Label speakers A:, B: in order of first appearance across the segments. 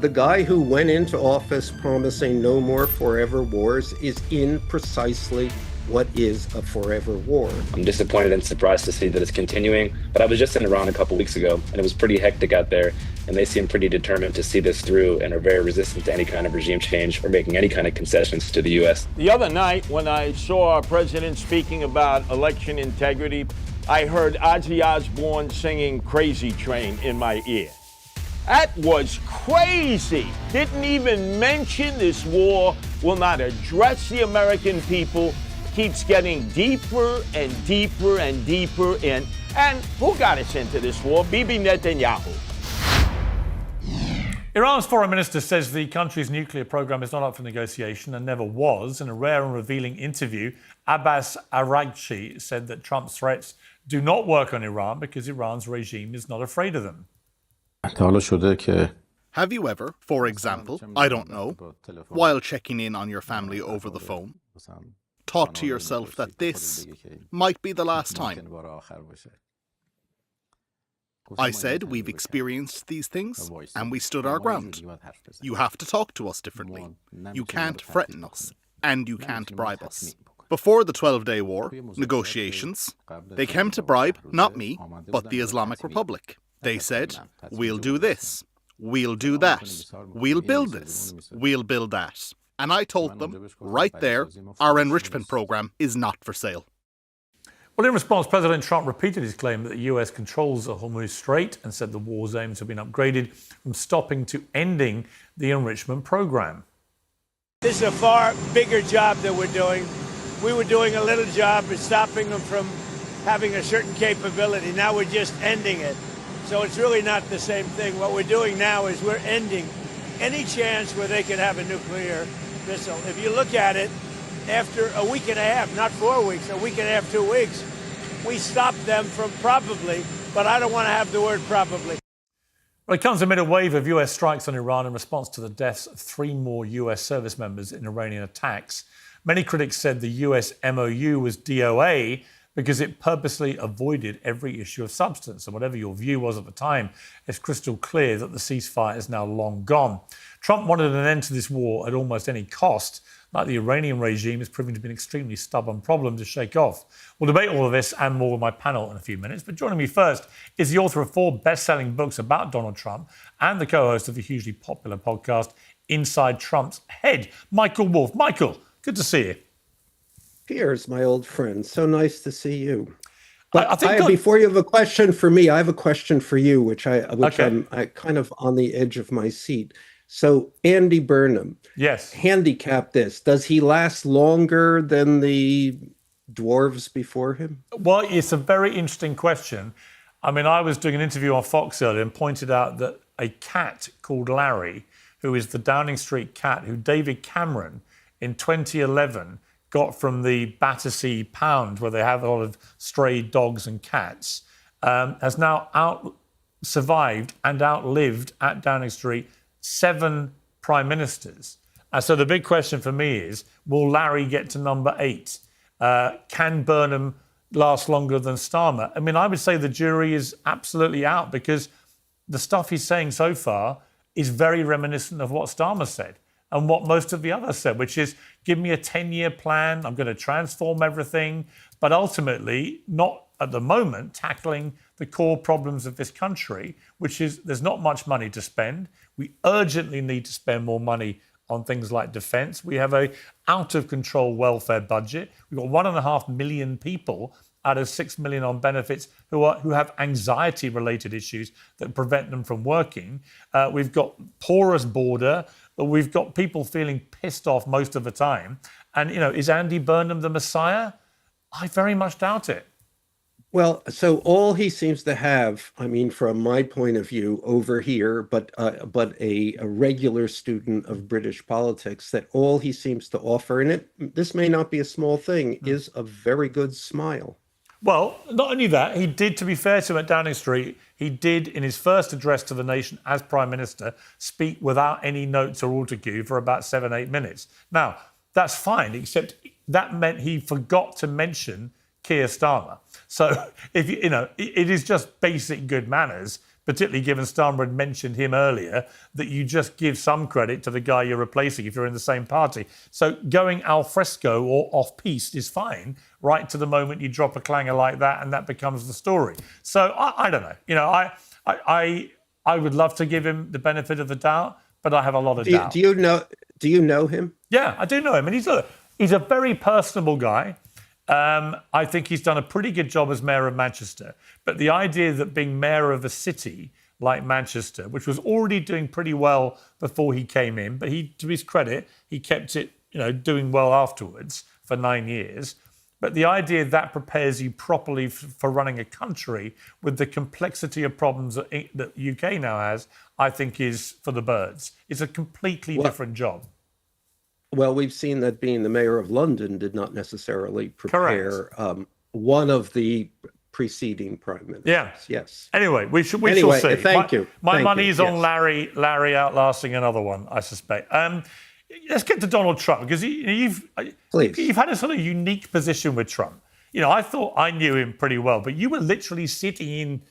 A: the guy who went into office promising no more forever wars is in precisely what is a forever war.
B: I'm disappointed and surprised to see that it's continuing, but I was just in Iran a couple weeks ago, and it was pretty hectic out there, and they seem pretty determined to see this through and are very resistant to any kind of regime change or making any kind of concessions to the U.S.
C: The other night, when I saw our president speaking about election integrity, I heard Ozzy Osbourne singing Crazy Train in my ear. That was crazy. Didn't even mention this war, will not address the American people, keeps getting deeper and deeper and deeper in. And who got us into this war? Bibi Netanyahu.
D: Iran's foreign minister says the country's nuclear program is not up for negotiation and never was. In a rare and revealing interview, Abbas Araghchi said that Trump's threats do not work on Iran because Iran's regime is not afraid of them.
E: Have you ever, for example, I don't know, while checking in on your family over the phone, thought to yourself that this might be the last time? I said we've experienced these things and we stood our ground. You have to talk to us differently. You can't threaten us and you can't bribe us. Before the 12-day war, negotiations, they came to bribe not me, but the Islamic Republic. They said, we'll do this, we'll do that, we'll build this, we'll build that. And I told them, right there, our enrichment program is not for sale.
D: Well, in response, President Trump repeated his claim that the US controls the Hormuz Strait and said the war's aims have been upgraded from stopping to ending the enrichment program.
F: This is a far bigger job that we're doing. We were doing a little job of stopping them from having a certain capability. Now we're just ending it. So it's really not the same thing. What we're doing now is we're ending any chance where they could have a nuclear missile. If you look at it, after a week and a half, not 4 weeks, a week and a half, 2 weeks, we stopped them from probably, but I don't want to have the word probably.
D: Well, it comes amid a wave of US strikes on Iran in response to the deaths of 3 more US service members in Iranian attacks. Many critics said the US MOU was DOA because it purposely avoided every issue of substance. And whatever your view was at the time, it's crystal clear that the ceasefire is now long gone. Trump wanted an end to this war at almost any cost. Like the Iranian regime is proving to be an extremely stubborn problem to shake off. We'll debate all of this and more with my panel in a few minutes. But joining me first is the author of 4 best-selling books about Donald Trump and the co-host of the hugely popular podcast Inside Trump's Head, Michael Wolff. Michael, good to see you.
A: Piers, my old friend. So nice to see you. But
D: I think
A: before you have a question for me, I have a question for you, which
D: Okay.
A: I'm kind of on the edge of my seat. So Andy Burnham,
D: Yes.
A: handicap this. Does he last longer than the dwarves before him?
D: Well, it's a very interesting question. I mean, I was doing an interview on Fox earlier and pointed out that a cat called Larry, who is the Downing Street cat, who David Cameron in 2011 got from the Battersea Pound, where they have a lot of stray dogs and cats, has now survived and outlived at Downing Street 7 prime ministers. And so the big question for me is, will Larry get to number 8? Can Burnham last longer than Starmer? I mean, I would say the jury is absolutely out because the stuff he's saying so far is very reminiscent of what Starmer said and what most of the others said, which is, give me a 10-year plan, I'm going to transform everything, but ultimately not at the moment tackling the core problems of this country, which is there's not much money to spend. We urgently need to spend more money on things like defence. We have a out-of-control welfare budget. We've got 1.5 million people out of 6 million on benefits who have anxiety-related issues that prevent them from working. We've got porous border. We've got people feeling pissed off most of the time. And, is Andy Burnham the Messiah? I very much doubt it.
A: Well, so all he seems to have, I mean, from my point of view over here, but a regular student of British politics, that all he seems to offer, and this may not be a small thing, is a very good smile.
D: Well, not only that, he did, to be fair to him at Downing Street, he did, in his first address to the nation as Prime Minister, speak without any notes or autocue for about 7-8 minutes. Now, that's fine, except that meant he forgot to mention Keir Starmer. So, it is just basic good manners particularly given Starmer had mentioned him earlier, that you just give some credit to the guy you're replacing if you're in the same party. So going al fresco or off-piste is fine, right to the moment you drop a clanger like that and that becomes the story. So I don't know. You know, I would love to give him the benefit of the doubt, but I have a lot of doubt.
A: Do you know him?
D: Yeah, I do know him. And he's a very personable guy. I think he's done a pretty good job as mayor of Manchester. But the idea that being mayor of a city like Manchester, which was already doing pretty well before he came in, but he, to his credit, he kept it, you know, doing well afterwards for 9 years. But the idea that prepares you properly for running a country with the complexity of problems that the UK now has, I think is for the birds. It's a completely different job.
A: Well, we've seen that being the mayor of London did not necessarily prepare one of the preceding prime ministers.
D: Yeah.
A: Yes.
D: Anyway, we shall see.
A: Thank you.
D: My money's on Larry outlasting another one, I suspect. Let's get to Donald Trump, because you've had a sort of unique position with Trump. You know, I thought I knew him pretty well, but you were literally sitting in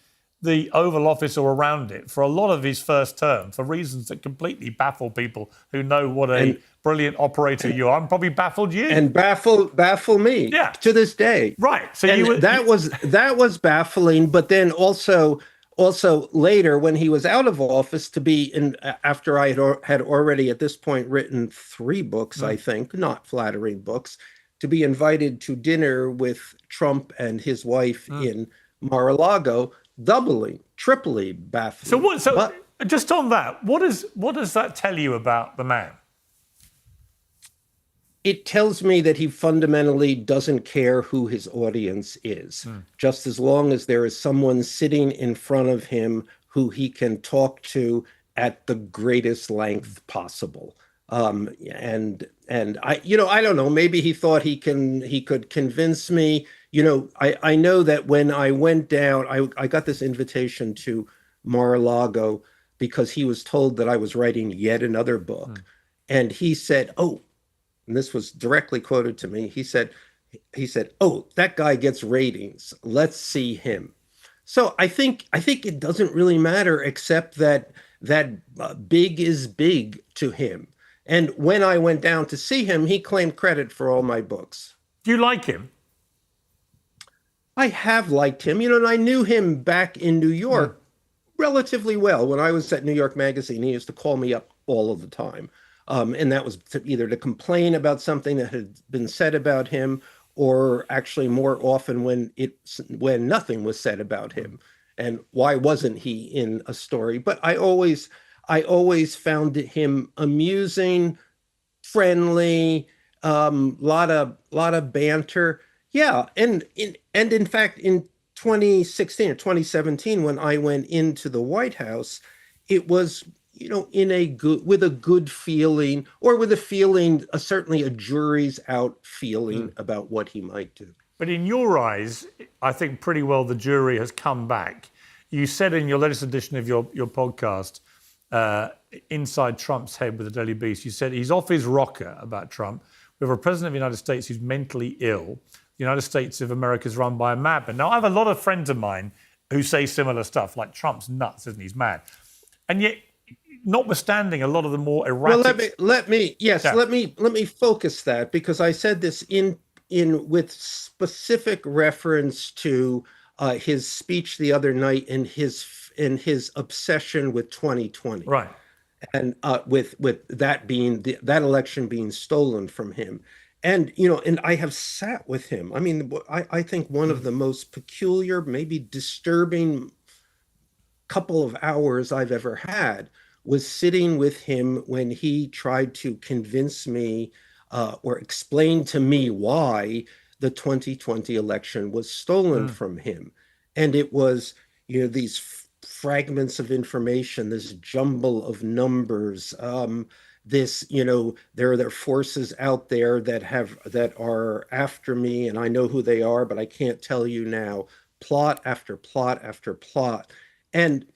D: the Oval Office or around it for a lot of his first term for reasons that completely baffle people who know what a brilliant operator you are, and probably baffled you.
A: And baffle me to this day.
D: Right. So
A: that was baffling, but then also later when he was out of office to be in, after I had already at this point written 3 books, I think, not flattering books, to be invited to dinner with Trump and his wife in Mar-a-Lago, doubly, triply baffling.
D: But just on that, what does that tell you about the man?
A: It tells me that he fundamentally doesn't care who his audience is, just as long as there is someone sitting in front of him who he can talk to at the greatest length possible. And I don't know, maybe he thought he could convince me. You know, I know that when I went down, I got this invitation to Mar-a-Lago because he was told that I was writing yet another book. And he said, and this was directly quoted to me, he said, "Oh, that guy gets ratings. Let's see him." So I think it doesn't really matter, except that big is big to him. And when I went down to see him, he claimed credit for all my books.
D: Do you like him?
A: I have liked him, you know, and I knew him back in New York relatively well. When I was at New York Magazine, he used to call me up all of the time. And that was either to complain about something that had been said about him, or actually more often when nothing was said about him. And why wasn't he in a story? But I always found him amusing, friendly, lot of banter. Yeah, and in fact, in 2016 or 2017, when I went into the White House, it was, you know, with a good feeling, or with a feeling, certainly a jury's out feeling about what he might do.
D: But in your eyes, I think pretty well the jury has come back. You said in your latest edition of your podcast, Inside Trump's Head with the Daily Beast, you said he's off his rocker about Trump. We have a president of the United States who's mentally ill. The United States of America is run by a madman. Now, I have a lot of friends of mine who say similar stuff, like Trump's nuts, isn't he? He's mad. And yet, notwithstanding a lot of the more erratic...
A: Well, let me focus that, because I said this in with specific reference to his speech the other night in his obsession with 2020,
D: right?
A: And with that being that election being stolen from him, and you know, and I have sat with him. I mean, I think one of the most peculiar, maybe disturbing couple of hours I've ever had was sitting with him when he tried to convince me or explain to me why the 2020 election was stolen from him. And it was, you know, these fragments of information, this jumble of numbers, this, you know, there are forces out there that are after me, and I know who they are, but I can't tell you now. Plot after plot after plot. And,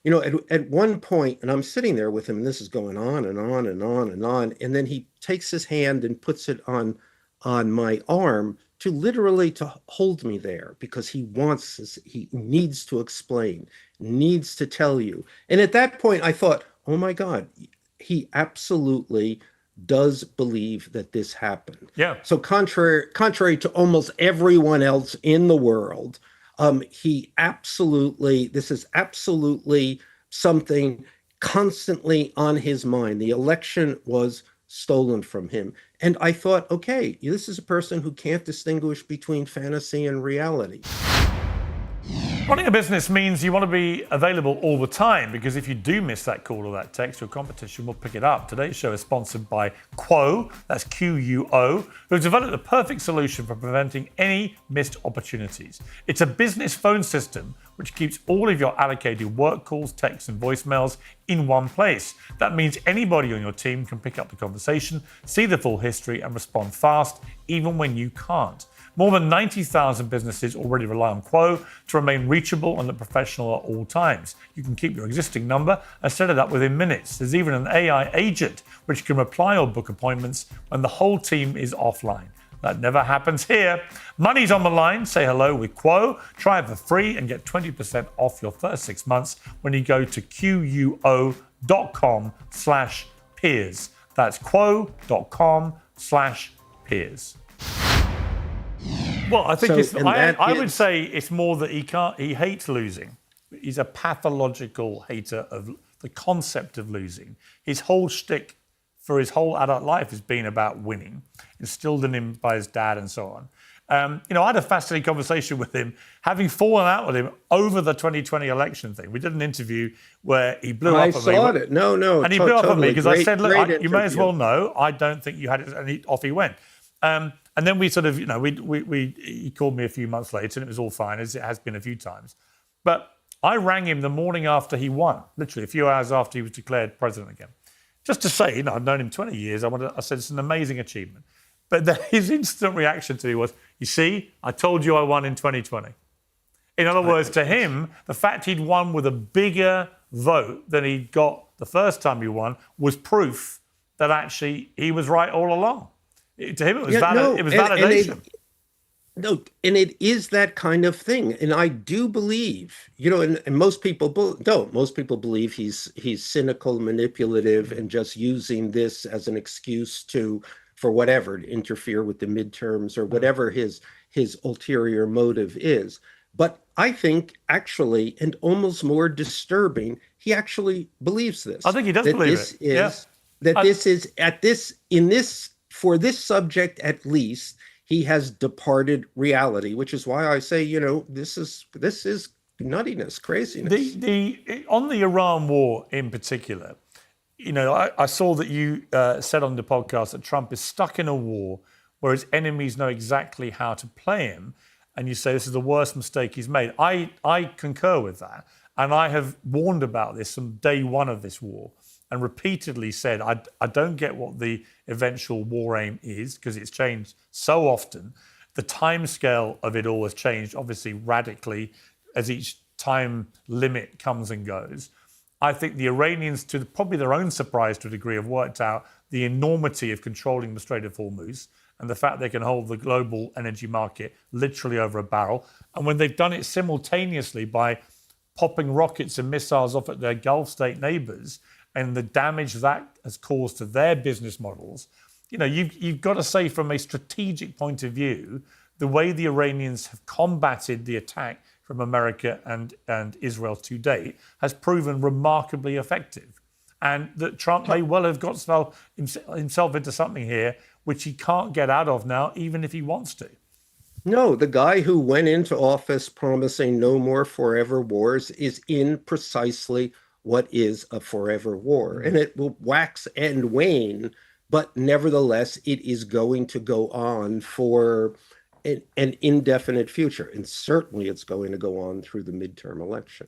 A: you know, at one point, and I'm sitting there with him, and this is going on and on and on and on, and then he takes his hand and puts it on my arm to literally to hold me there because he wants this, he needs to explain, needs to tell you. And at that point, I thought, oh my God, he absolutely does believe that this happened.
D: Yeah.
A: So contrary to almost everyone else in the world, this is absolutely something constantly on his mind. The election was stolen from him. And I thought, okay, this is a person who can't distinguish between fantasy and reality.
D: Running a business means you want to be available all the time, because if you do miss that call or that text, your competition will pick it up. Today's show is sponsored by Quo, that's Quo, who've developed the perfect solution for preventing any missed opportunities. It's a business phone system which keeps all of your allocated work calls, texts, and voicemails in one place. That means anybody on your team can pick up the conversation, see the full history, and respond fast, even when you can't. More than 90,000 businesses already rely on Quo to remain reachable and professional at all times. You can keep your existing number and set it up within minutes. There's even an AI agent which can reply or book appointments when the whole team is offline. That never happens here. Money's on the line. Say hello with Quo. Try it for free and get 20% off your first 6 months when you go to quo.com/peers. That's quo.com/peers. Well, I think I would say it's more that he hates losing. He's a pathological hater of the concept of losing. His whole shtick for his whole adult life has been about winning, instilled in him by his dad and so on. I had a fascinating conversation with him, having fallen out with him over the 2020 election thing. We did an interview where he blew up at me.
A: I saw it. No.
D: And he blew up at me because I said, look, you may as
A: interview.
D: well know, I don't think you had it. And off he went. And then we sort of, he called me a few months later and it was all fine, as it has been a few times. But I rang him the morning after he won, literally a few hours after he was declared president again. Just to say, I've known him 20 years. I said, it's an amazing achievement. But his instant reaction to me was, you see, I told you I won in 2020. In other words, to him, the fact he'd won with a bigger vote than he'd got the first time he won was proof that actually he was right all along. To him, it was validation.
A: And it is that kind of thing. And I do believe, and most people don't. Most people believe he's cynical, manipulative, and just using this as an excuse for whatever, to interfere with the midterms or whatever his ulterior motive is. But I think actually, and almost more disturbing, he actually believes this.
D: I think he does believe it.
A: For this subject at least, he has departed reality, which is why I say, this is nuttiness, craziness.
D: On the Iran war in particular, I saw that you said on the podcast that Trump is stuck in a war where his enemies know exactly how to play him, and you say this is the worst mistake he's made. I concur with that, and I have warned about this from day one of this war, and repeatedly said, I don't get what the eventual war aim is, because it's changed so often. The timescale of it all has changed, obviously, radically as each time limit comes and goes. I think the Iranians, to probably their own surprise to a degree, have worked out the enormity of controlling the Strait of Hormuz and the fact they can hold the global energy market literally over a barrel. And when they've done it simultaneously by popping rockets and missiles off at their Gulf state neighbors, and the damage that has caused to their business models, you've got to say, from a strategic point of view, the way the Iranians have combated the attack from America and Israel to date has proven remarkably effective. And that Trump may well have got himself into something here which he can't get out of now, even if he wants to.
A: No, the guy who went into office promising no more forever wars is in precisely what is a forever war. And it will wax and wane, but nevertheless, it is going to go on for an indefinite future. And certainly it's going to go on through the midterm election.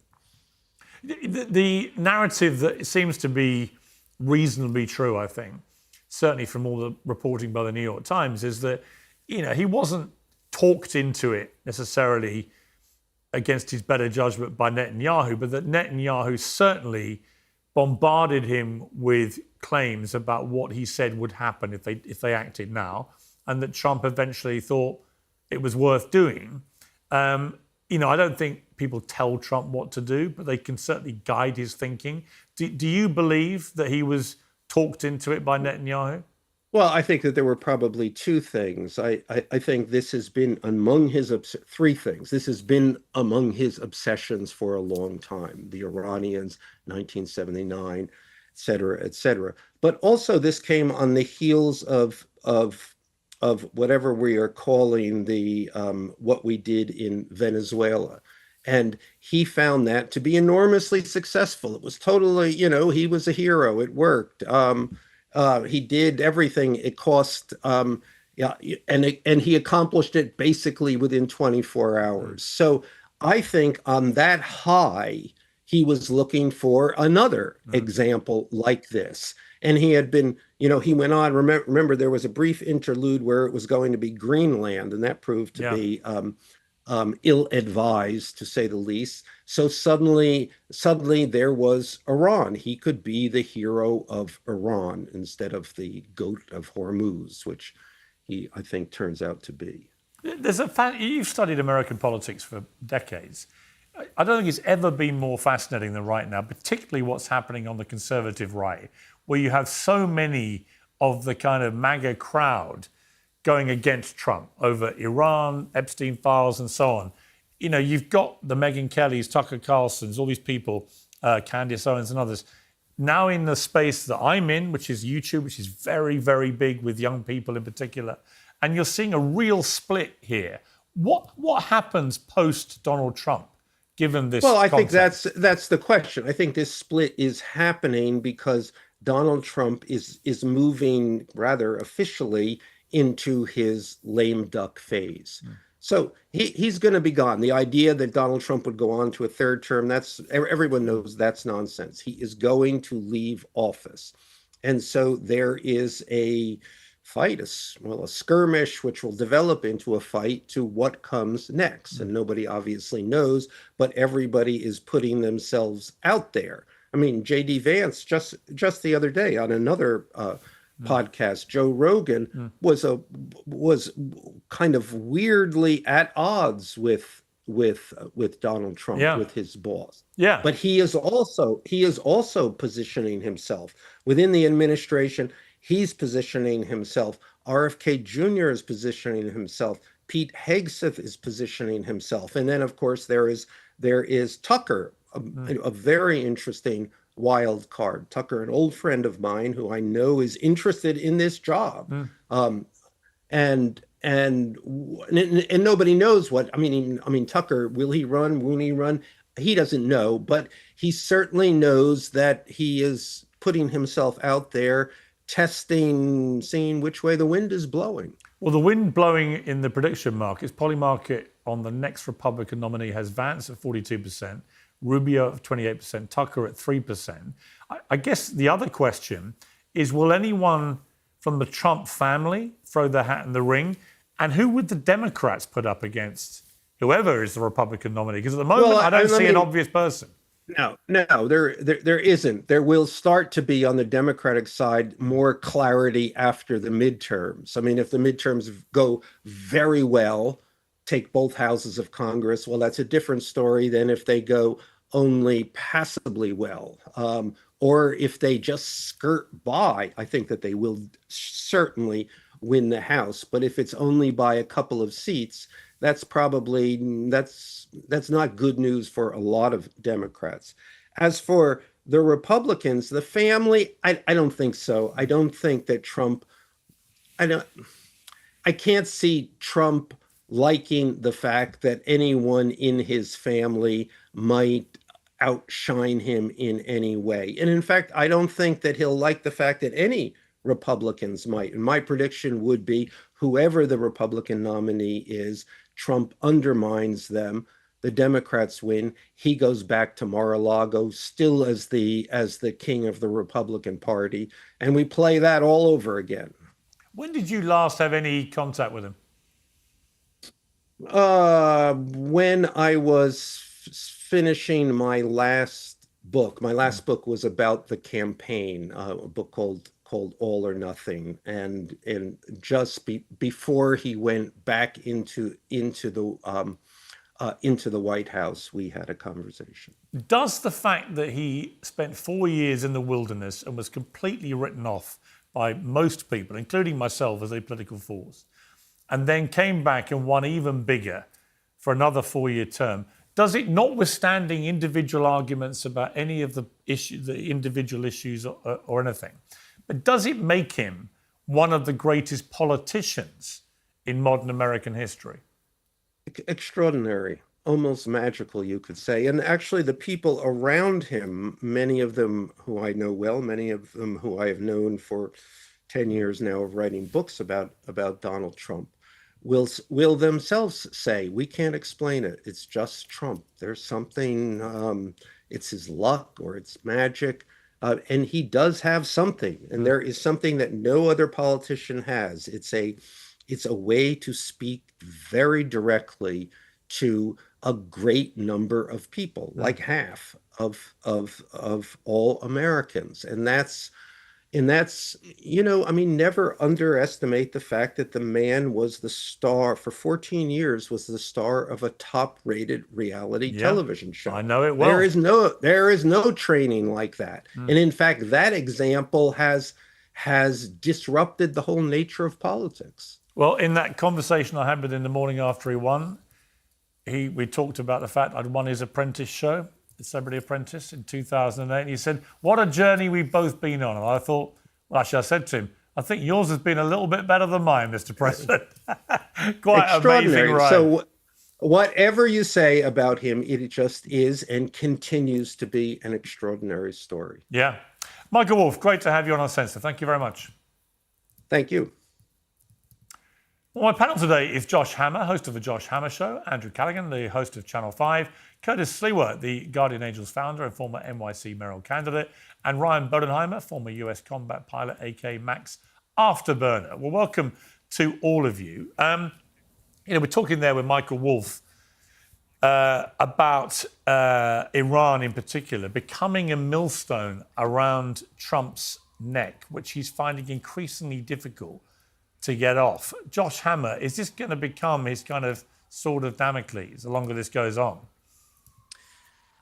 D: The narrative that seems to be reasonably true, I think, certainly from all the reporting by the New York Times, is that, he wasn't talked into it necessarily against his better judgment by Netanyahu, but that Netanyahu certainly bombarded him with claims about what he said would happen if they acted now, and that Trump eventually thought, it was worth doing. You know, I don't think people tell Trump what to do, but they can certainly guide his thinking. Do you believe that he was talked into it by Netanyahu?
A: Well, I think that there were probably two things. I think this has been among his three things. This has been among his obsessions for a long time. The Iranians, 1979, et cetera, et cetera. But also this came on the heels of whatever we are calling the what we did in Venezuela. And he found that to be enormously successful. It was totally, you know, he was a hero. It worked. He did everything. It cost, yeah, and he accomplished it basically within 24 hours. So I think on that high, he was looking for another example like this. And he had been, you know, he went on. Remember, there was a brief interlude where it was going to be Greenland, and that proved to be ill-advised, to say the least. So suddenly there was Iran. He could be the hero of Iran instead of the goat of Hormuz, which he, I think, turns out to be.
D: There's a fact, you've studied American politics for decades. I don't think it's ever been more fascinating than right now, particularly what's happening on the conservative right, where you have so many of the kind of MAGA crowd going against Trump over Iran, Epstein files, and so on. You know, you've got the Megyn Kellys, Tucker Carlsons, all these people, Candace Owens and others, now in the space that I'm in, which is YouTube, which is very, very big with young people in particular. And you're seeing a real split here. What happens post Donald Trump, given this?
A: Well, I think
D: context?
A: that's the question. I think this split is happening because Donald Trump is moving rather officially into his lame duck phase. So he's going to be gone. The idea that Donald Trump would go on to a third term, everyone knows that's nonsense. He is going to leave office. And so there is a fight, a skirmish, which will develop into a fight to what comes next. And nobody obviously knows, but everybody is putting themselves out there. I mean, J.D. Vance just the other day on another podcast, Joe Rogan was kind of weirdly at odds with Donald Trump, with his boss.
D: Yeah.
A: But he is also positioning himself within the administration. He's positioning himself. RFK Jr. is positioning himself. Pete Hegseth is positioning himself. And then, of course, there is Tucker, a very interesting wild card. Tucker, an old friend of mine who I know is interested in this job. And nobody knows what, I mean, Tucker, will he run? Won't he run? He doesn't know, but he certainly knows that he is putting himself out there, testing, seeing which way the wind is blowing.
D: Well, the wind blowing in the prediction markets, Polymarket on the next Republican nominee has Vance at 42%, Rubio at 28%, Tucker at 3%. I guess the other question is, will anyone from the Trump family throw their hat in the ring? And who would the Democrats put up against whoever is the Republican nominee? Because at the moment, I don't see an obvious person.
A: No, there isn't. There will start to be on the Democratic side more clarity after the midterms. I mean, if the midterms go very well, take both houses of Congress, well, that's a different story than if they go only passably well. Or if they just skirt by, I think that they will certainly win the House. But if it's only by a couple of seats, that's not good news for a lot of Democrats. As for the Republicans, the family, I don't think so. I don't think that Trump, I can't see Trump liking the fact that anyone in his family might outshine him in any way. And in fact, I don't think that he'll like the fact that any Republicans might. And my prediction would be whoever the Republican nominee is, Trump undermines them. The Democrats win. He goes back to Mar-a-Lago, still as the king of the Republican Party, and we play that all over again.
D: When did you last have any contact with him?
A: When I was finishing my last book. My last book was about the campaign, a book called called All or Nothing, and just before he went back into the White House, we had a conversation.
D: Does the fact that he spent 4 years in the wilderness and was completely written off by most people, including myself, as a political force, and then came back and won even bigger for another 4-year term, does it, notwithstanding individual arguments about any of the individual issues or anything, but does it make him one of the greatest politicians in modern American history?
A: Extraordinary, almost magical, you could say. And actually, the people around him, many of them who I know well, many of them who I have known for 10 years now of writing books about Donald Trump, will themselves say, we can't explain it. It's just Trump. There's something, it's his luck or it's magic. And he does have something. And there is something that no other politician has. It's a way to speak very directly to a great number of people, like half of all Americans. And that's, never underestimate the fact that the man was the star for 14 years, was the star of a top-rated reality television show.
D: I know it well.
A: There is no training like that. And in fact, that example has disrupted the whole nature of politics.
D: Well, in that conversation I had with him the morning after he won, we talked about the fact I'd won his Apprentice show, the Celebrity Apprentice, in 2008. And he said, what a journey we've both been on. And I thought, well, actually, I said to him, I think yours has been a little bit better than mine, Mr. President. Quite amazing, right?
A: So whatever you say about him, it just is and continues to be an extraordinary story.
D: Yeah. Michael Wolff, great to have you on Uncensored. Thank you very much.
A: Thank you.
D: Well, my panel today is Josh Hammer, host of The Josh Hammer Show, Andrew Callaghan, the host of Channel 5, Curtis Sliwa, the Guardian Angels founder and former NYC mayoral candidate, and Ryan Bodenheimer, former US combat pilot, aka Max Afterburner. Well, welcome to all of you. We're talking there with Michael Wolff about Iran in particular becoming a millstone around Trump's neck, which he's finding increasingly difficult to get off. Josh Hammer, is this going to become his kind of sword of Damocles the longer this goes on?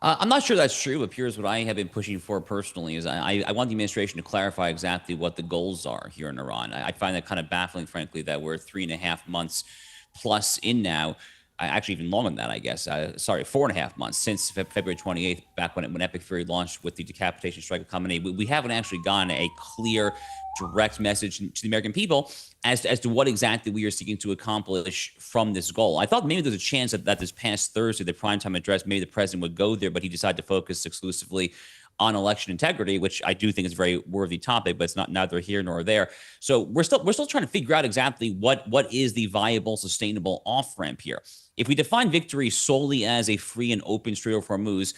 G: I'm not sure that's true, but here's what I have been pushing for personally is I want the administration to clarify exactly what the goals are here in Iran. I find that kind of baffling, frankly, that we're 3.5 months plus in now, actually even longer than that, I guess. 4.5 months since February 28th, back when Epic Fury launched with the decapitation strike of Khamenei. We haven't actually gotten a clear, direct message to the American people as to what exactly we are seeking to accomplish from this goal. I thought maybe there's a chance that this past Thursday, the primetime address, maybe the president would go there, but he decided to focus exclusively on election integrity, which I do think is a very worthy topic, but it's not neither here nor there. So we're still trying to figure out exactly what is the viable, sustainable off-ramp here. If we define victory solely as a free and open Strait of Hormuz,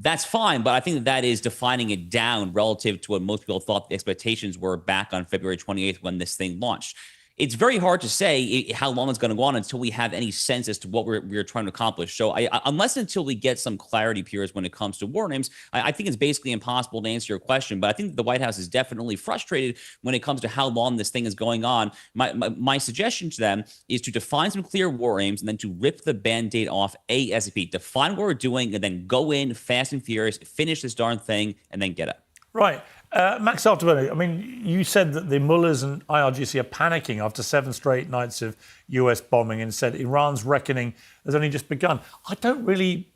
G: that's fine, but I think that is defining it down relative to what most people thought the expectations were back on February 28th when this thing launched. It's very hard to say how long it's going to go on until we have any sense as to what we're trying to accomplish. So until we get some clarity, Piers, when it comes to war names, I think it's basically impossible to answer your question. But I think the White House is definitely frustrated when it comes to how long this thing is going on. My suggestion to them is to define some clear war aims and then to rip the Band-Aid off ASAP. Define what we're doing and then go in fast and furious, finish this darn thing, and then get it.
D: Right. Max Afterburner, I mean, you said that the mullahs and IRGC are panicking after 7 straight nights of US bombing and said Iran's reckoning has only just begun. I don't really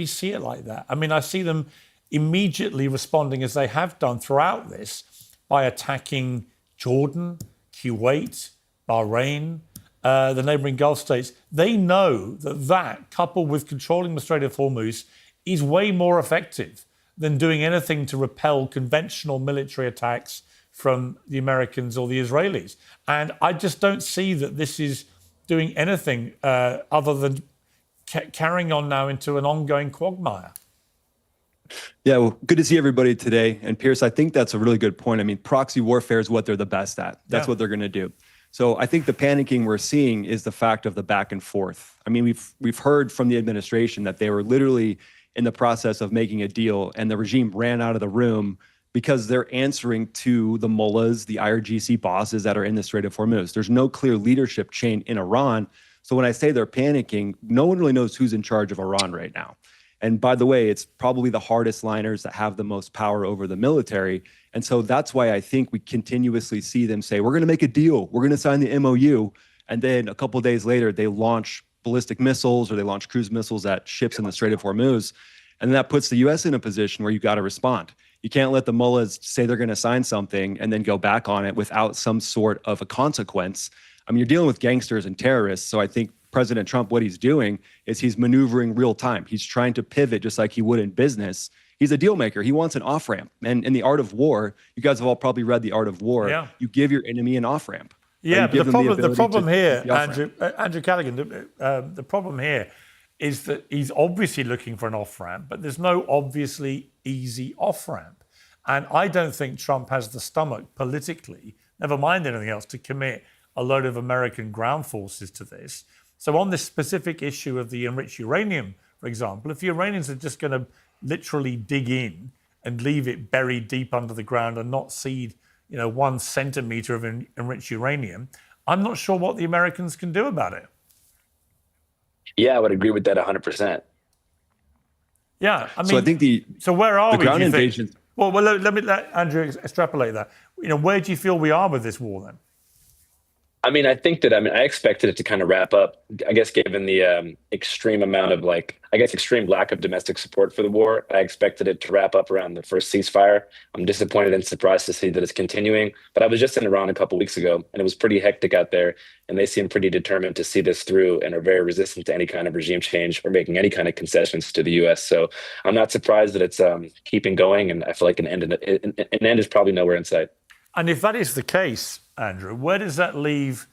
D: see it like that. I mean, I see them immediately responding, as they have done throughout this, by attacking Jordan, Kuwait, Bahrain, the neighboring Gulf states. They know that coupled with controlling the Strait of Hormuz, is way more effective than doing anything to repel conventional military attacks from the Americans or the Israelis. And I just don't see that this is doing anything other than carrying on now into an ongoing quagmire.
H: Yeah, well, good to see everybody today. And Piers, I think that's a really good point. I mean, proxy warfare is what they're the best at. That's what they're going to do. So I think the panicking we're seeing is the fact of the back and forth. I mean, we've heard from the administration that they were literally in the process of making a deal and the regime ran out of the room because they're answering to the mullahs, the IRGC bosses that are in the Strait of Hormuz. There's no clear leadership chain in Iran. So when I say they're panicking, no one really knows who's in charge of Iran right now. And by the way, it's probably the hardest liners that have the most power over the military. And so that's why I think we continuously see them say, we're going to make a deal. We're going to sign the MOU. And then a couple of days later, they launch ballistic missiles or they launch cruise missiles at ships in the Strait of Hormuz. And that puts the U.S. in a position where you got to respond. You can't let the mullahs say they're going to sign something and then go back on it without some sort of a consequence. I mean, you're dealing with gangsters and terrorists. So I think President Trump, what he's doing is he's maneuvering real time. He's trying to pivot just like he would in business. He's a deal maker. He wants an off ramp. And in the art of war, you guys have all probably read The Art of War.
D: Yeah.
H: You give your enemy an off ramp.
D: Yeah, but the problem here,
H: Andrew
D: Andrew Callaghan, the problem here is that he's obviously looking for an off ramp, but there's no obviously easy off ramp. And I don't think Trump has the stomach politically, never mind anything else, to commit a load of American ground forces to this. So on this specific issue of the enriched uranium, for example, if the Iranians are just going to literally dig in and leave it buried deep under the ground and not seed 1 centimeter of enriched uranium, I'm not sure what the Americans can do about it.
B: Yeah, I would agree with that 100%.
D: Yeah, I mean,
H: so I think
D: so where are we?
H: Ground invasion.
D: Well, let me let Andrew extrapolate that. Where do you feel we are with this war then?
B: I mean, I expected it to kind of wrap up, I guess, given the extreme amount of extreme lack of domestic support for the war. I expected it to wrap up around the first ceasefire. I'm disappointed and surprised to see that it's continuing. But I was just in Iran a couple weeks ago, and it was pretty hectic out there. And they seem pretty determined to see this through and are very resistant to any kind of regime change or making any kind of concessions to the U.S. So I'm not surprised that it's keeping going. And I feel like an end is probably nowhere in sight.
D: And if that is the case, Andrew, where does that leave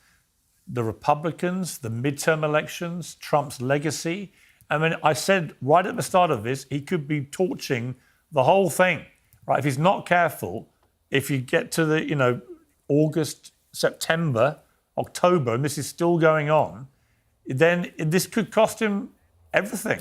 D: the Republicans, the midterm elections, Trump's legacy? I mean, I said right at the start of this, he could be torching the whole thing, right? If he's not careful, if you get to the, August, September, October, and this is still going on, then this could cost him everything.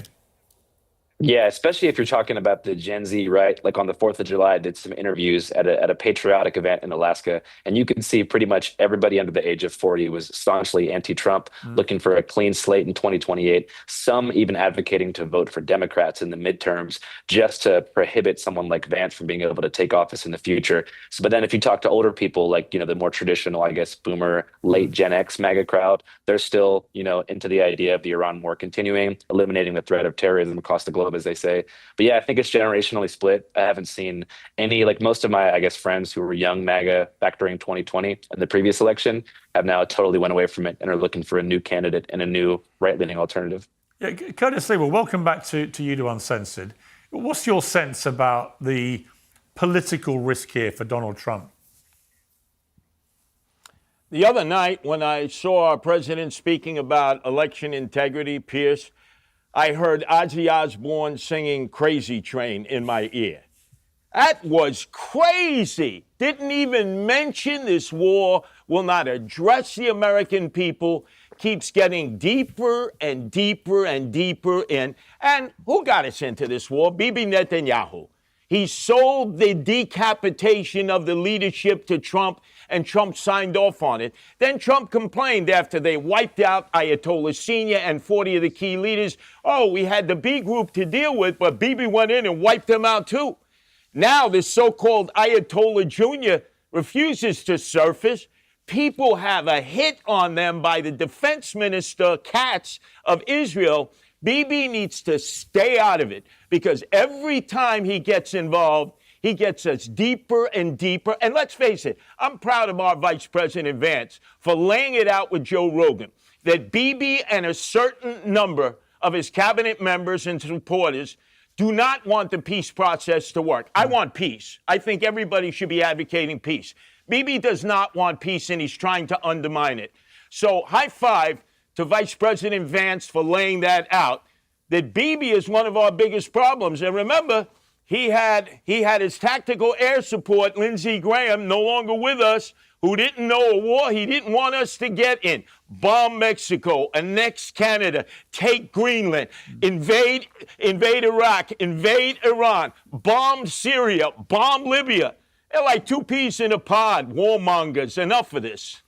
B: Yeah, especially if you're talking about the Gen Z, right? Like on the 4th of July, I did some interviews at a patriotic event in Alaska, and you can see pretty much everybody under the age of 40 was staunchly anti-Trump, looking for a clean slate in 2028. Some even advocating to vote for Democrats in the midterms just to prohibit someone like Vance from being able to take office in the future. So, but then if you talk to older people, like, the more traditional, I guess, boomer, late Gen X MAGA crowd, they're still, into the idea of the Iran war continuing, eliminating the threat of terrorism across the globe, as they say. But yeah, I think it's generationally split. I haven't seen any, most of my, I guess, friends who were young MAGA back during 2020 and the previous election have now totally went away from it and are looking for a new candidate and a new right-leaning alternative.
D: Yeah, Curtis Lee, well, welcome back to you to Uncensored. What's your sense about the political risk here for Donald Trump?
C: The other night, when I saw our president speaking about election integrity, Pierce, I heard Ozzy Osbourne singing Crazy Train in my ear. That was crazy. Didn't even mention this war, will not address the American people, keeps getting deeper and deeper and deeper in. And who got us into this war? Bibi Netanyahu. He sold the decapitation of the leadership to Trump, and Trump signed off on it. Then Trump complained after they wiped out Ayatollah Senior and 40 of the key leaders. Oh, we had the B group to deal with, but Bibi went in and wiped them out too. Now this so-called Ayatollah Jr. refuses to surface. People have a hit on them by the defense minister, Katz, of Israel. Bibi needs to stay out of it, because every time he gets involved, he gets us deeper and deeper. And let's face it, I'm proud of our Vice President Vance for laying it out with Joe Rogan that Bibi and a certain number of his cabinet members and supporters do not want the peace process to work. I want peace. I think everybody should be advocating peace. Bibi does not want peace, and he's trying to undermine it. So high five to Vice President Vance for laying that out, that Bibi is one of our biggest problems. And remember, he had his tactical air support, Lindsey Graham, no longer with us, who didn't know a war he didn't want us to get in. Bomb Mexico, annex Canada, take Greenland, invade Iraq, invade Iran, bomb Syria, bomb Libya. They're like two peas in a pod, warmongers. Enough of this.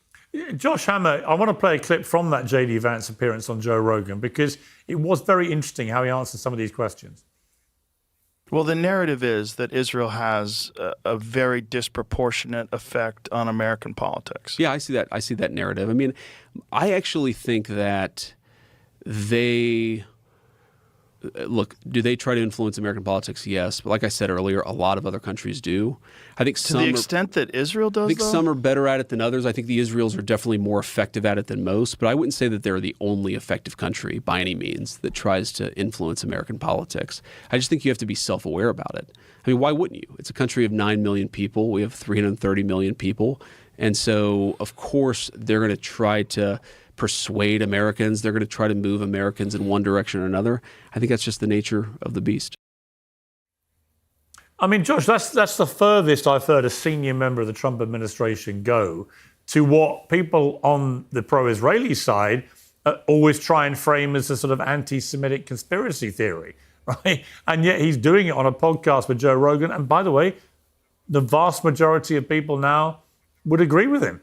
D: Josh Hammer, I want to play a clip from that J.D. Vance appearance on Joe Rogan because it was very interesting how he answered some of these questions.
I: Well, the narrative is that Israel has a very disproportionate effect on American politics.
J: Yeah, I see that. I see that narrative. I mean, I actually think that they look. Do they try to influence American politics? Yes, but like I said earlier, a lot of other countries do. I think
I: to the extent that Israel does.
J: I think some are better at it than others. I think the Israelis are definitely more effective at it than most. But I wouldn't say that they're the only effective country by any means that tries to influence American politics. I just think you have to be self-aware about it. I mean, why wouldn't you? It's a country of 9 million people. We have 330 million people, and so of course they're going to try to persuade Americans. They're going to try to move Americans in one direction or another. I think that's just the nature of the beast.
D: I mean, Josh, that's the furthest I've heard a senior member of the Trump administration go to what people on the pro-Israeli side always try and frame as a sort of anti-Semitic conspiracy theory, right? And yet he's doing it on a podcast with Joe Rogan. And by the way, the vast majority of people now would agree with him.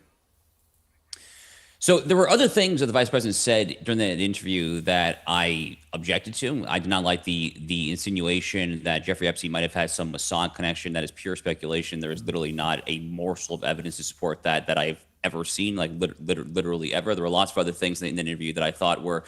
G: So there were other things that the vice president said during the interview that I objected to. I did not like the insinuation that Jeffrey Epstein might have had some Mossad connection. That is pure speculation. There is literally not a morsel of evidence to support that I've ever seen, like literally ever. There were lots of other things in the interview that I thought were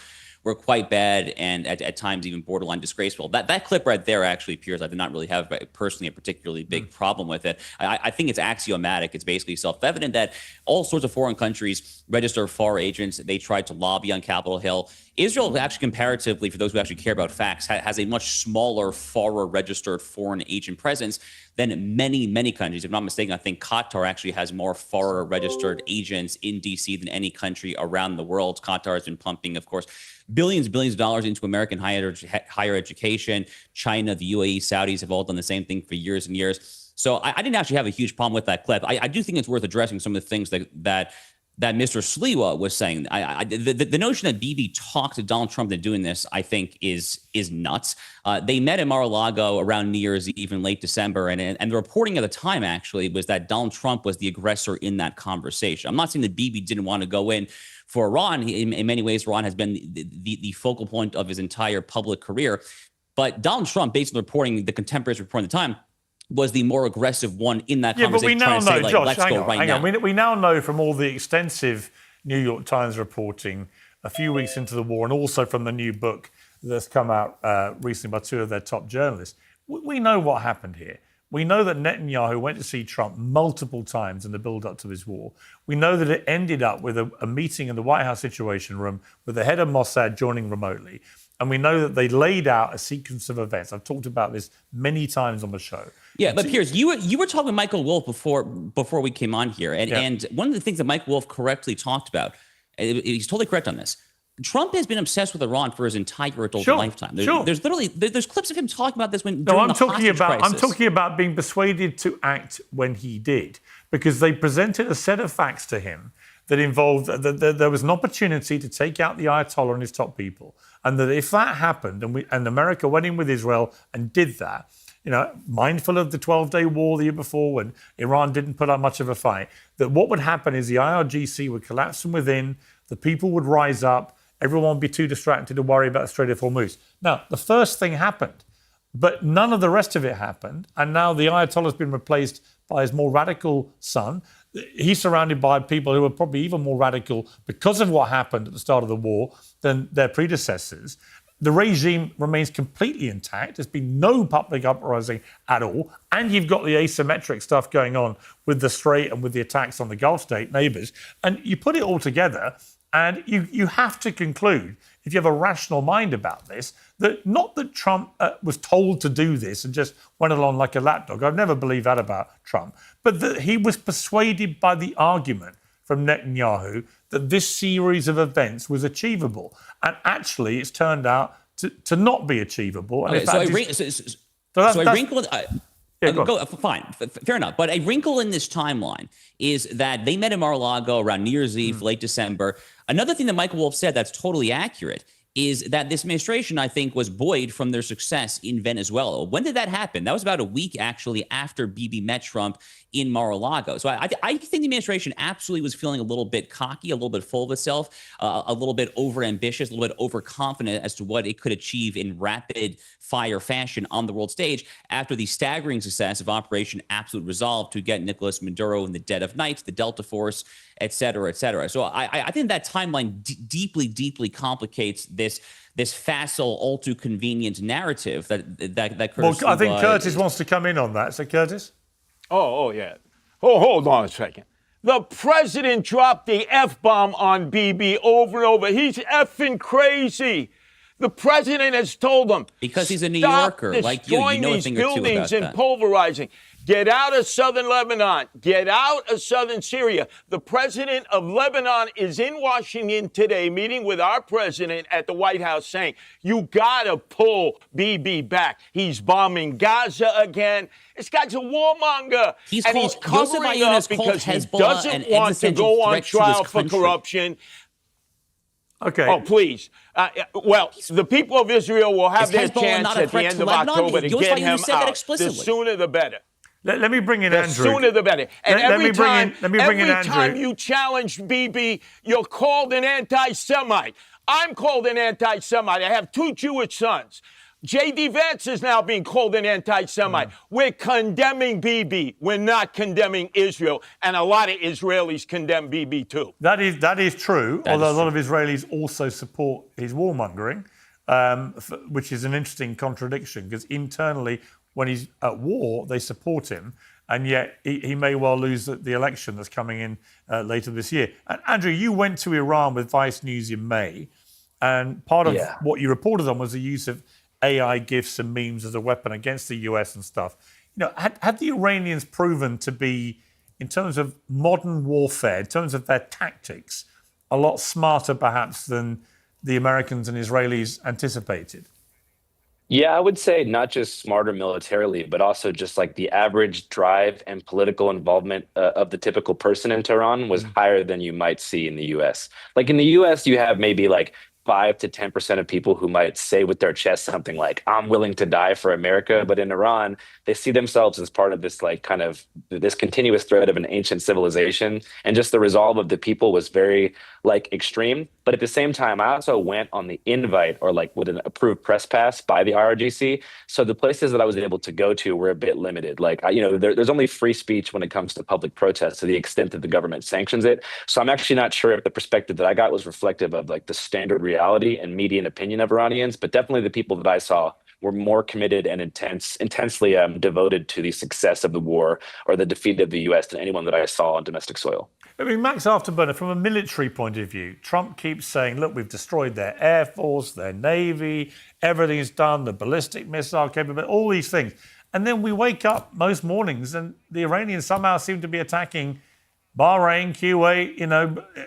G: quite bad and at times even borderline disgraceful. That clip right there actually appears. I did not really have personally a particularly big problem with it. I think it's axiomatic. It's basically self-evident that all sorts of foreign countries register FARA agents. They tried to lobby on Capitol Hill. Israel actually, comparatively, for those who actually care about facts, has a much smaller FARA-registered foreign agent presence than many countries. If I'm not mistaken, I think Qatar actually has more FARA-registered agents in D.C. than any country around the world. Qatar has been pumping, of course, billions of dollars into American higher education. China, the UAE, Saudis have all done the same thing for years and years. So I didn't actually have a huge problem with that clip. I do think it's worth addressing some of the things that Mr. Sliwa was saying. The notion that Bibi talked to Donald Trump into doing this, I think, is nuts. They met in Mar-a-Lago around New Year's Eve in late December, and the reporting at the time actually was that Donald Trump was the aggressor in that conversation. I'm not saying that Bibi didn't want to go in for Iran. In many ways, Iran has been the focal point of his entire public career. But Donald Trump, based on the reporting, the contemporaries reporting at the time, was the more aggressive one in that conversation.
D: Yeah, but we now know,
G: like,
D: Josh,
G: let's go right now.
D: We now know from all the extensive New York Times reporting a few weeks into the war, and also from the new book that's come out recently by two of their top journalists, we know what happened here. We know that Netanyahu went to see Trump multiple times in the build-up to his war. We know that it ended up with a meeting in the White House Situation Room with the head of Mossad joining remotely. And we know that they laid out a sequence of events. I've talked about this many times on the show.
G: Yeah, but Piers, you were talking to Michael Wolff before we came on here. And one of the things that Mike Wolff correctly talked about, he's totally correct on this, Trump has been obsessed with Iran for his entire adult lifetime. There's literally clips of him talking about this during the hostage crisis.
D: I'm talking about being persuaded to act when he did, because they presented a set of facts to him that involved that there was an opportunity to take out the Ayatollah and his top people, and that if that happened and America went in with Israel and did that, mindful of the 12-day war the year before when Iran didn't put up much of a fight, that what would happen is the IRGC would collapse from within, the people would rise up, everyone would be too distracted to worry about the Strait of Hormuz. Now, the first thing happened, but none of the rest of it happened, and now the Ayatollah's been replaced by his more radical son. He's surrounded by people who are probably even more radical because of what happened at the start of the war than their predecessors. The regime remains completely intact. There's been no public uprising at all. And you've got the asymmetric stuff going on with the Strait and with the attacks on the Gulf state neighbors. And you put it all together, and you have to conclude, if you have a rational mind about this, that not that Trump was told to do this and just went along like a lapdog. I've never believed that about Trump. But that he was persuaded by the argument from Netanyahu that this series of events was achievable. And actually, it's turned out to not be achievable. And
G: Okay, So a wrinkle.
D: Yeah, go on.
G: Fine, fair enough. But a wrinkle in this timeline is that they met in Mar-a-Lago around New Year's Eve, late December. Another thing that Michael Wolff said that's totally accurate is that this administration, I think, was buoyed from their success in Venezuela. When did that happen? That was about a week, actually, after Bibi met Trump in Mar-a-Lago. So I think the administration absolutely was feeling a little bit cocky, a little bit full of itself, a little bit overambitious, a little bit overconfident as to what it could achieve in rapid fire fashion on the world stage after the staggering success of Operation Absolute Resolve to get Nicolas Maduro in the dead of night, the Delta Force, et cetera, et cetera. So I think that timeline deeply, deeply complicates this facile, all too convenient narrative that Curtis.
D: Well, I think Curtis wants to come in on that. So, Curtis?
C: Oh, yeah. Oh, hold on a second. The president dropped the F-bomb on Bibi over and over. He's effing crazy. The president has told him.
G: Because he's a New Yorker, like you know a thing or two about that.
C: buildings and pulverizing. Get out of southern Lebanon. Get out of southern Syria. The president of Lebanon is in Washington today meeting with our president at the White House saying, you got to pull Bibi back. He's bombing Gaza again. This guy's a warmonger.
G: He's
C: covering up because he doesn't want to go on trial for corruption.
D: Okay.
C: Oh, please. Well, the people of Israel will have their chance at the end of October to get him out. The sooner the better.
D: Let me bring in Andrew.
C: The sooner the better. And every time
D: Andrew.
C: you challenge Bibi, you're called an anti-Semite. I'm called an anti-Semite. I have 2 Jewish sons. J.D. Vance is now being called an anti-Semite. We're condemning Bibi. We're not condemning Israel. And a lot of Israelis condemn Bibi too.
D: That is true, although a lot of Israelis also support his warmongering, which is an interesting contradiction because internally, when he's at war, they support him, and yet he may well lose the election that's coming in later this year. And Andrew, you went to Iran with Vice News in May, and part of what you reported on was the use of AI GIFs and memes as a weapon against the US and stuff. You know, had the Iranians proven to be, in terms of modern warfare, in terms of their tactics, a lot smarter perhaps than the Americans and Israelis anticipated?
B: Yeah, I would say not just smarter militarily, but also just like the average drive and political involvement of the typical person in Tehran was higher than you might see in the US. Like in the US, you have maybe like 5 to 10% of people who might say with their chest something like, I'm willing to die for America. But in Iran, they see themselves as part of this like kind of this continuous thread of an ancient civilization. And just the resolve of the people was very like extreme. But at the same time, I also went on the invite or like with an approved press pass by the IRGC. So the places that I was able to go to were a bit limited. Like, there's only free speech when it comes to public protest to the extent that the government sanctions it. So I'm actually not sure if the perspective that I got was reflective of like the standard reality and median opinion of Iranians, but definitely the people that I saw were more committed and intensely devoted to the success of the war or the defeat of the U.S. than anyone that I saw on domestic soil.
D: I mean, Max Afterburner, from a military point of view, Trump keeps saying, look, we've destroyed their Air Force, their Navy, everything is done, the ballistic missile capability, all these things. And then we wake up most mornings and the Iranians somehow seem to be attacking Bahrain, Kuwait,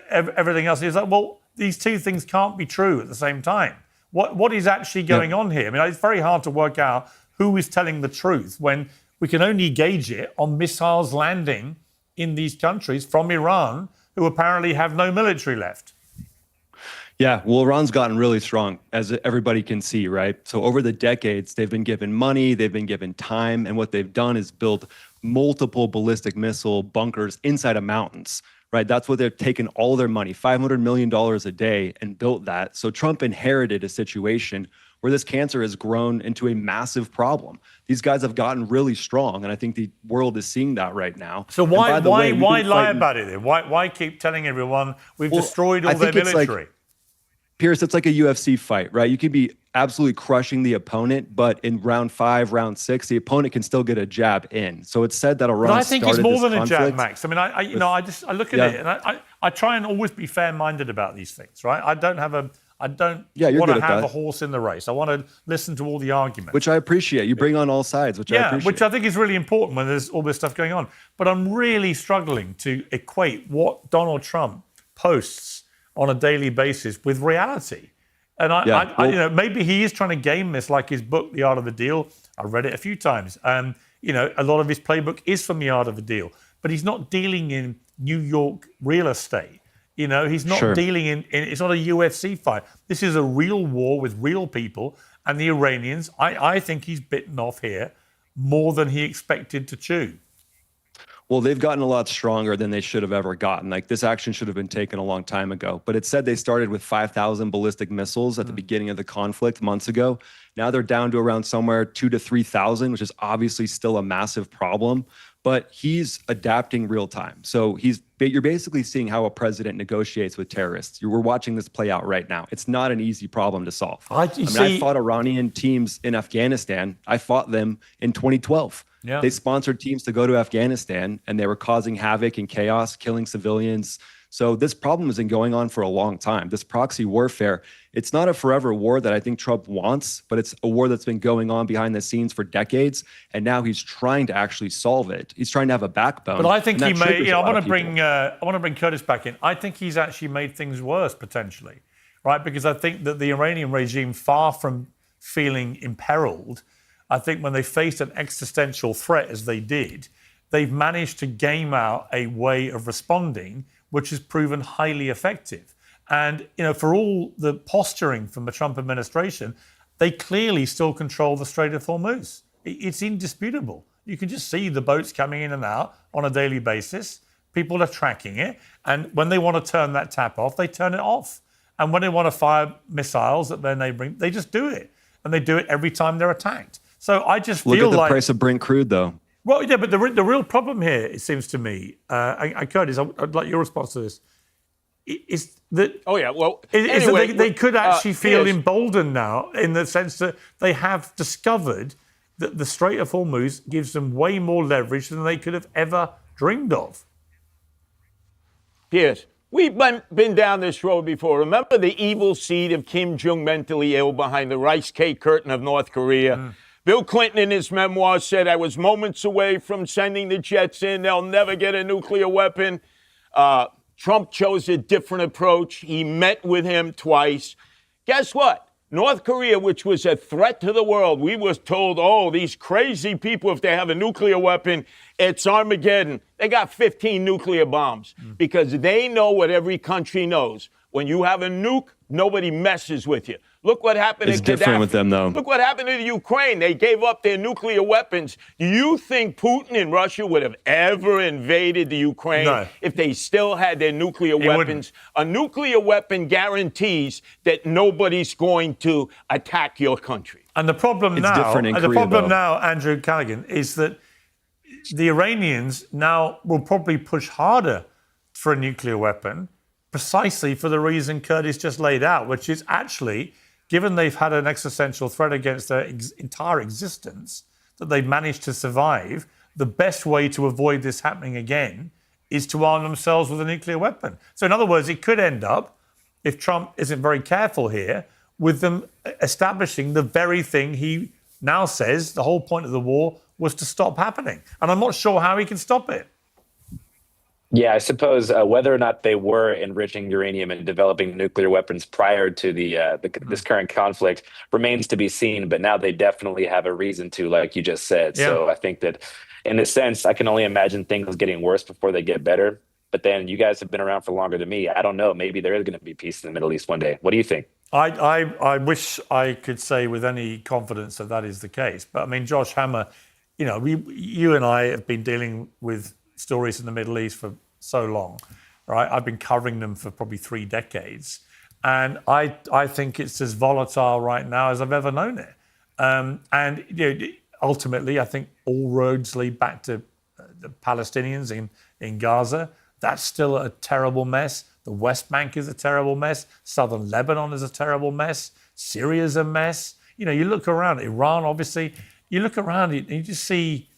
D: everything else. It's like, well, these two things can't be true at the same time. What is actually going on here? I mean, it's very hard to work out who is telling the truth when we can only gauge it on missiles landing in these countries from Iran, who apparently have no military left.
H: Yeah, well, Iran's gotten really strong, as everybody can see, right? So over the decades, they've been given money, they've been given time, and what they've done is build multiple ballistic missile bunkers inside of mountains, right? That's what they've taken all their money, $500 million a day, and built that. So Trump inherited a situation where this cancer has grown into a massive problem. These guys have gotten really strong, and I think the world is seeing that right now.
D: So why lie about it then? Why keep telling everyone we've destroyed all their military?
H: Pierce, it's like a UFC fight, right? You could be absolutely crushing the opponent, but in round 5, round 6, the opponent can still get a jab in. So it's said that Iran
D: But I think it's more than a jab, Max. I mean, I look at it and I try and always be fair-minded about these things, right? I don't want to have a horse in the race. I want to listen to all the arguments.
H: Which I appreciate. You bring on all sides, which I appreciate.
D: Which I think is really important when there's all this stuff going on. But I'm really struggling to equate what Donald Trump posts on a daily basis with reality. And maybe he is trying to game this like his book, The Art of the Deal. I've read it a few times. You know, a lot of his playbook is from the art of a deal, but he's not dealing in New York real estate. You know, he's not dealing in, it's not a UFC fight. This is a real war with real people. And the Iranians, I think he's bitten off here more than he expected to chew.
H: Well, they've gotten a lot stronger than they should have ever gotten. Like, this action should have been taken a long time ago. But it said they started with 5,000 ballistic missiles at the beginning of the conflict months ago. Now they're down to around somewhere 2,000 to 3,000, which is obviously still a massive problem. But he's adapting real time. So you're basically seeing how a president negotiates with terrorists. We're watching this play out right now. It's not an easy problem to solve. I fought Iranian teams in Afghanistan. I fought them in 2012. Yeah. They sponsored teams to go to Afghanistan, and they were causing havoc and chaos, killing civilians. So this problem has been going on for a long time. This proxy warfare, it's not a forever war that I think Trump wants, but it's a war that's been going on behind the scenes for decades. And now he's trying to actually solve it. He's trying to have a backbone.
D: But I think he may, I want to bring Curtis back in. I think he's actually made things worse potentially, right? Because I think that the Iranian regime, far from feeling imperiled, I think when they faced an existential threat as they did, they've managed to game out a way of responding which has proven highly effective. And, you know, for all the posturing from the Trump administration, they clearly still control the Strait of Hormuz. It's indisputable. You can just see the boats coming in and out on a daily basis. People are tracking it. And when they want to turn that tap off, they turn it off. And when they want to fire missiles at their neighboring, they just do it. And they do it every time they're attacked. So I just feel like...
H: Look at the price of Brent crude, though.
D: Well, yeah, but the real problem here, it seems to me, Curtis, I'd like your response to this, is that...
C: Oh, yeah, well,
D: is that they could actually feel emboldened now in the sense that they have discovered that the Strait of Hormuz gives them way more leverage than they could have ever dreamed of.
C: Piers, we've been down this road before. Remember the evil seed of Kim Jong mentally ill behind the rice cake curtain of North Korea? Bill Clinton, in his memoir, said, I was moments away from sending the jets in. They'll never get a nuclear weapon. Trump chose a different approach. He met with him twice. Guess what? North Korea, which was a threat to the world, we was told, oh, these crazy people, if they have a nuclear weapon, it's Armageddon. They got 15 nuclear bombs because they know what every country knows. When you have a nuke, nobody messes with you. Look what happened to Gaddafi.
H: It's different with them, though.
C: Look what happened to the Ukraine. They gave up their nuclear weapons. Do you think Putin and Russia would have ever invaded the Ukraine if they still had their nuclear weapons? A nuclear weapon guarantees that nobody's going to attack your country.
D: And the problem now, Andrew Callaghan, is that the Iranians now will probably push harder for a nuclear weapon precisely for the reason Curtis just laid out, which is actually, given they've had an existential threat against their entire existence, that they've managed to survive, the best way to avoid this happening again is to arm themselves with a nuclear weapon. So in other words, it could end up, if Trump isn't very careful here, with them establishing the very thing he now says the whole point of the war was to stop happening. And I'm not sure how he can stop it.
B: Yeah, I suppose whether or not they were enriching uranium and developing nuclear weapons prior to this current conflict remains to be seen. But now they definitely have a reason to, like you just said. Yeah. So I think that, in a sense, I can only imagine things getting worse before they get better. But then you guys have been around for longer than me. I don't know. Maybe there is going to be peace in the Middle East one day. What do you think?
D: I wish I could say with any confidence that that is the case. But I mean, Josh Hammer, you know, you and I have been dealing with stories in the Middle East for so long, right? I've been covering them for probably 3 decades. And I think it's as volatile right now as I've ever known it. And you know, ultimately, I think all roads lead back to the Palestinians in Gaza. That's still a terrible mess. The West Bank is a terrible mess. Southern Lebanon is a terrible mess. Syria's a mess. You know, you look around, Iran, obviously, you look around and you just see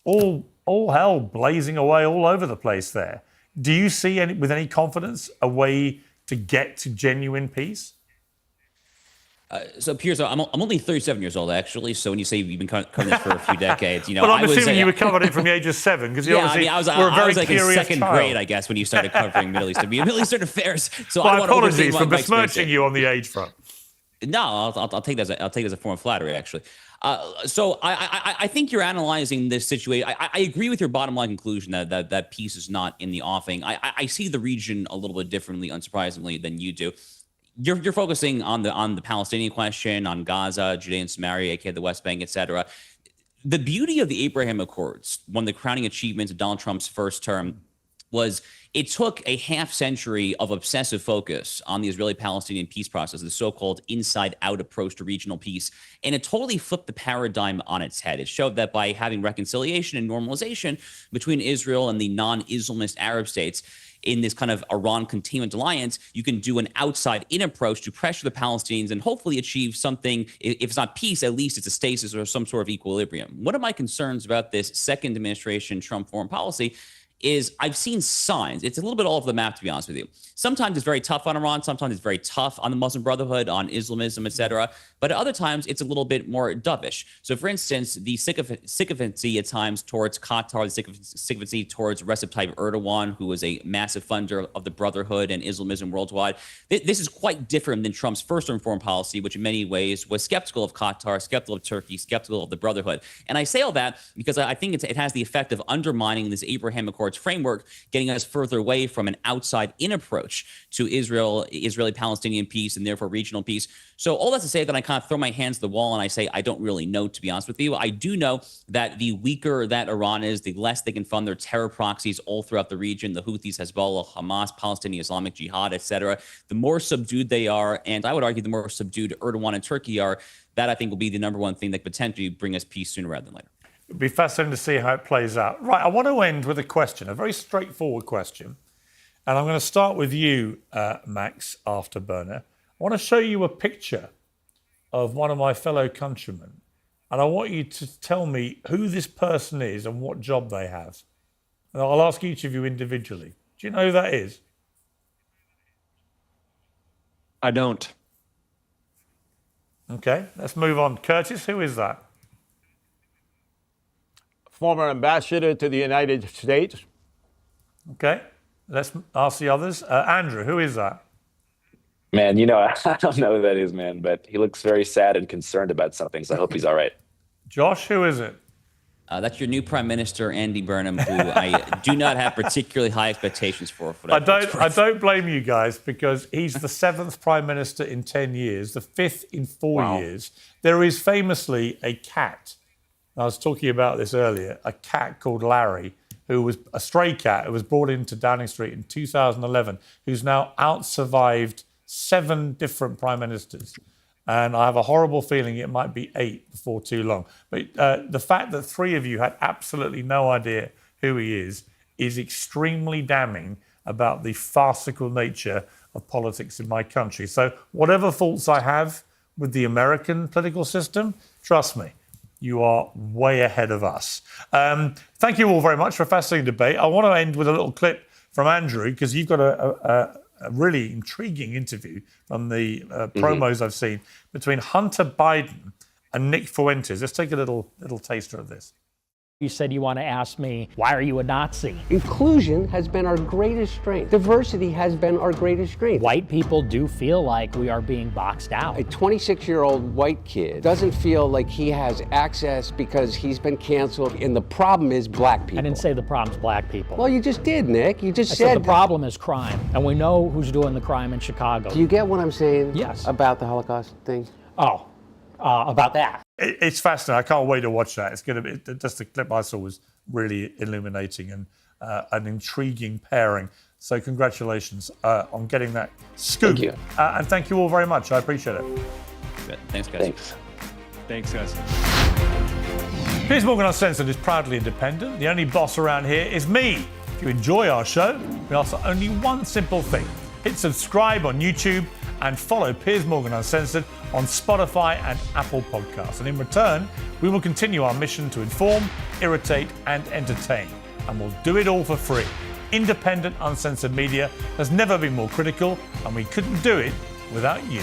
D: all hell blazing away all over the place there. Do you see with any confidence a way to get to genuine peace?
G: So, Piers, I'm only 37 years old, actually. So when you say you've been covering this for a few decades, you know,
D: but I'm assuming you were covering it from the age of 7, because
G: I was like in second grade, I guess, when you started covering Middle Eastern affairs. So
D: well, apologies for besmirching you on the age front.
G: No, I'll take that as a form of flattery, actually. So I think you're analyzing this situation. I agree with your bottom line conclusion that peace is not in the offing. I see the region a little bit differently, unsurprisingly, than you do. You're focusing on the Palestinian question, on Gaza, Judea and Samaria, aka the West Bank, etc. The beauty of the Abraham Accords, one of the crowning achievements of Donald Trump's first term, was it took a half century of obsessive focus on the Israeli-Palestinian peace process, the so-called inside-out approach to regional peace, and it totally flipped the paradigm on its head. It showed that by having reconciliation and normalization between Israel and the non-Islamist Arab states in this kind of Iran containment alliance, you can do an outside-in approach to pressure the Palestinians and hopefully achieve something, if it's not peace, at least it's a stasis or some sort of equilibrium. One of my concerns about this second administration Trump foreign policy is I've seen signs. It's a little bit all over the map, to be honest with you. Sometimes it's very tough on Iran. Sometimes it's very tough on the Muslim Brotherhood, on Islamism, etc. But at other times, it's a little bit more dovish. So, for instance, the sycophancy at times towards Qatar, the sycophancy towards Recep Tayyip Erdogan, who was a massive funder of the Brotherhood and Islamism worldwide. This is quite different than Trump's first-term foreign policy, which in many ways was skeptical of Qatar, skeptical of Turkey, skeptical of the Brotherhood. And I say all that because I think it has the effect of undermining this Abraham Accords framework, getting us further away from an outside-in approach to Israeli-Palestinian peace and therefore regional peace. So all that to say that I kind of throw my hands to the wall and I say I don't really know, to be honest with you. I do know that the weaker that Iran is, the less they can fund their terror proxies all throughout the region, the Houthis, Hezbollah, Hamas, Palestinian Islamic Jihad, etc. The more subdued they are, and I would argue the more subdued Erdogan and Turkey are, that I think will be the number one thing that could potentially bring us peace sooner rather than later.
D: It'll be fascinating to see how it plays out. Right, I want to end with a question, a very straightforward question. And I'm going to start with you, Max Afterburner. I want to show you a picture of one of my fellow countrymen. And I want you to tell me who this person is and what job they have. And I'll ask each of you individually. Do you know who that is?
H: I don't.
D: Okay, let's move on. Curtis, who is that?
C: Former ambassador to the United States.
D: Okay, let's ask the others. Andrew, who is that?
B: Man, you know, I don't know who that is, man, but he looks very sad and concerned about something, so I hope he's all right.
D: Josh, who is it?
G: That's your new Prime Minister, Andy Burnham, who I do not have particularly high expectations for.
D: I don't blame you guys, because he's the 7th Prime Minister in 10 years, the 5th in 4 years. There is famously a cat. I was talking about this earlier, a cat called Larry, who was a stray cat who was brought into Downing Street in 2011, who's now out-survived 7 different prime ministers. And I have a horrible feeling it might be 8 before too long. But the fact that 3 of you had absolutely no idea who he is extremely damning about the farcical nature of politics in my country. So whatever faults I have with the American political system, trust me, you are way ahead of us. Thank you all very much for a fascinating debate. I want to end with a little clip from Andrew, because you've got a really intriguing interview from the promos I've seen between Hunter Biden and Nick Fuentes. Let's take a little taster of this.
K: You said you want to ask me, why are you a Nazi?
L: Inclusion has been our greatest strength. Diversity has been our greatest strength.
K: White people do feel like we are being boxed out.
L: A 26-year-old white kid doesn't feel like he has access because he's been canceled, and the problem is black people.
K: I didn't say the problem's black people.
L: Well, you just did, Nick. You just
K: said the problem is crime, and we know who's doing the crime in Chicago.
L: Do you get what I'm saying?
K: Yes.
L: About the Holocaust thing?
K: Oh, about that.
D: It's fascinating. I can't wait to watch that. It's going to be, just the clip I saw was really illuminating and an intriguing pairing. So congratulations on getting that scoop.
B: Thank you.
D: And thank you all very much. I appreciate it.
G: Thanks, guys.
H: Thanks, guys.
D: Piers Morgan Uncensored is proudly independent. The only boss around here is me. If you enjoy our show, we ask for only one simple thing. Hit subscribe on YouTube and follow Piers Morgan Uncensored on Spotify and Apple Podcasts. And in return, we will continue our mission to inform, irritate, and entertain. And we'll do it all for free. Independent, uncensored media has never been more critical, and we couldn't do it without you.